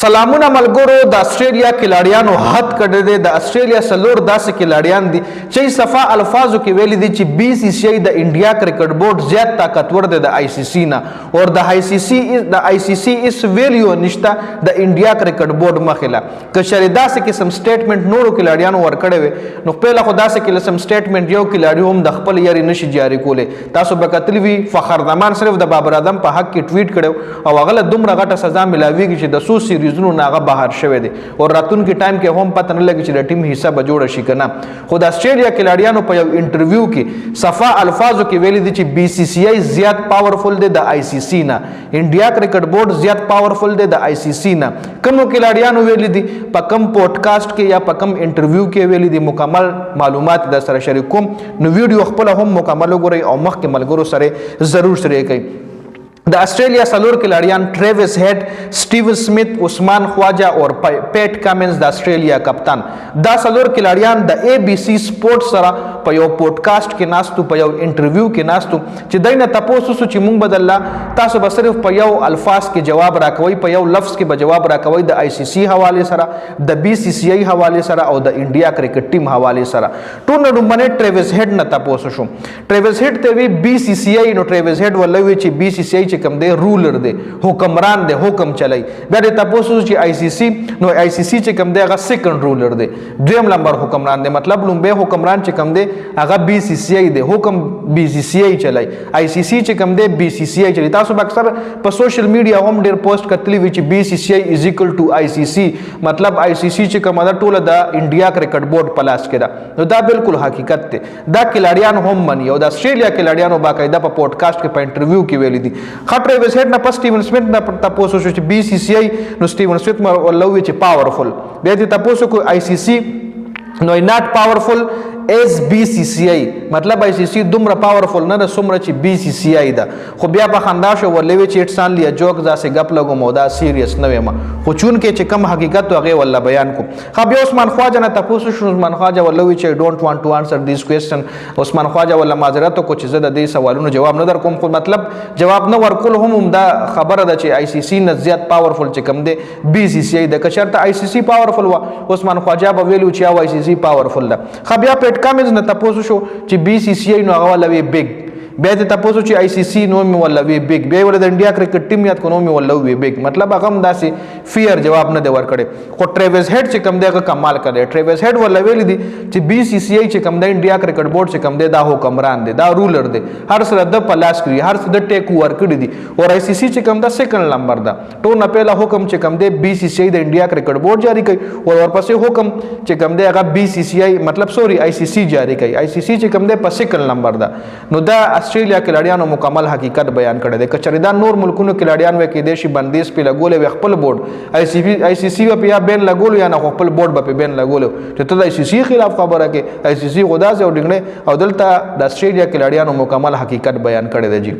سلامونه ملګرو د استرالیا کلاډیانو حد کړی دی د استرالیا سلور داسې کلاډیان دي چې صفا الفاظو کې ویلي دي چې بي سی سی آی د انډیا کرکټ بورډ زیات طاقتور دی د آی سی سی نه او د آی سی سی اس ویلیو نشته د انډیا کرکټ بورډ مخله که شری داسې قسم سټیټمنټ نورو کلاډیانو ورکړی وي نو پهله خو داسې قسم سټیټمنټ یو کلاډي هم د خپل یاري نشي جاری کولی تاسو به کتلی وي فخر زمان صرف د بابر اعظم په حق کې ټویټ کړو او هغه له دومره غټه سزا ملاویږي چې د سو سیریزونو ناغه بهر شوی دی او راتلونکي ټایم کې هم پته نه لګي چې د ټیم حصہ به جوړ شي کنه خو د استرالیا کلاډیانو په یو انټرویو کې صفا الفاظو کې ویلي دي چې بي سی سی آی زیات پاورفل دی د آی سی سی نه انډیا کرکټ بورډ زیات پاورفل دی د آی سی سی نه کوم کلاډیانو ویلي دي په کوم پودکاسټ کې یا په کوم انټرویو کې ویلي دي مکمل معلومات در سره شریکوم نو ویډیو خپل هم مکمل وګورئ او مخکې ملګرو سره ضرور شریک کړئ د استرالیا سلور کلاډیان ټریویس هیډ سټیون سمیت عثمان خواجه او پیټ کامنز د استرالیا کپتان دا سلور کلاډیان د اے بی سی سپورت سره په یو پودکاسټ کې ناستو په یو انټرویو کې ناستو چې دینه تاسو چې مونږ بدل تاسو به صرف په یو الفاظ کې جواب راکوي په یو لفظ کې به جواب راکوي د آی سی سی حواله سره د بي سی سی آی حواله سره او د انډیا کرکټ ټیم حواله سره ټول نو باندې ټریویس هیډ نه تاسو شو ټریویس هیډ ته وی بي سی سی آی نو ټریویس هیډ ولوي چې بي سی سی آی چې کوم دی رولر دی حکمران دی حکم چلای بیا د تاسو چې آی سی سی نو آی سی سی چې کوم دی هغه سیکنډ رولر دی دویم نمبر حکمران دی مطلب لومبه حکمران چې کوم دی هغه بي سی سی آی دی حکم بي سی سی آی چلای آی سی سی چې کوم دی بي سی سی آی چلای تاسو اکثر په سوشل میډیا هم ډیر پوسټ کتلی وی چې بي سی سی آی از ایکوال ټو آی سی سی مطلب آی سی سی چې کوم دا ټول د انډیا کرکټ بورډ پلاس کړه نو دا بالکل حقیقت دی دا کلاډیان هم مني او د استرالیا کلاډیانو باقاعده په پودکاسټ کې په انټرویو کې ویلي دي خاطر وسټ نه پس سټیون سمیت نه تاسو چې بي سی سی آی نو سټیون سمیت ولوي چې پاورفل بیا دې تاسو کو آی سی سی نو ناٹ پاورفل اس بي سی سی آی مطلب آی سی سی دومره پاورفل نه سمره چې بي سی سی آی ده خو بیا په خندا شو ولوي چې اټس انلی ا جوک ځاسه غپ لګو مودا سیریس نه ویم خو چون کې چې کم حقیقت هغه ولا بیان کو خو بیا عثمان خواجه نه تاسو شو عثمان خواجه ولوي چې ډونټ وانټ ټو انسر دیس کوېسچن عثمان خواجه ولا معذرت کو چې زه د دې سوالونو جواب نه در کوم خو مطلب جواب نه ورکول هم دا خبره ده چې آی سی سی نه زیات پاورفل چې کم دی بي سی سی آی د کشرته آی سی سی پاورفل و عثمان خواجه به ویلو چې آی سی سی پاورفل ده خو بیا پیټ کامنز نه تاسو شو چې بي سی سی آی نو هغه ولوي بیگ بیا ته تاسو چې آی سی سی نو می ولوي بیگ بیا ول د انډیا کرکټ ټیم یاد کو نو می ولوي بیگ مطلب هغه داسې فیر جواب نه دی ورکړي خو ټریویس هیډ چې کم دی هغه کمال کړي ټریویس هیډ ولوي دي چې بي سی سی آی چې کم دی انډیا کرکټ بورډ چې کم دی دا حکمران دی دا رولر دی هر سره د پلاس کړی هر سره د ټیک ورکړي دي او آی سی سی چې کم دا سیکنډ نمبر دا ټول نه پهلا حکم چې کم دی بي سی سی آی د انډیا کرکټ بورډ جاری کوي او ورپسې حکم چې کم دی هغه بي سی سی آی مطلب سوري آی سی سی جاری کوي آی سی سی چې کم دی په سیکنډ نمبر دا نو دا استرالیا کلاډیان مکمل حقیقت بیان کړی دی کچری دا نور ملکونو کلاډیان وکي دیشي بندیز په لګولې خپل بورډ آی سی سی په یا بین لګول یا نه خپل بورډ په بین لګول چې ته د آی سی سی خلاف خبره کې آی سی سی غداز او ډنګړې او دلته د استرالیا کلاډیانو مکمل حقیقت بیان کړی دی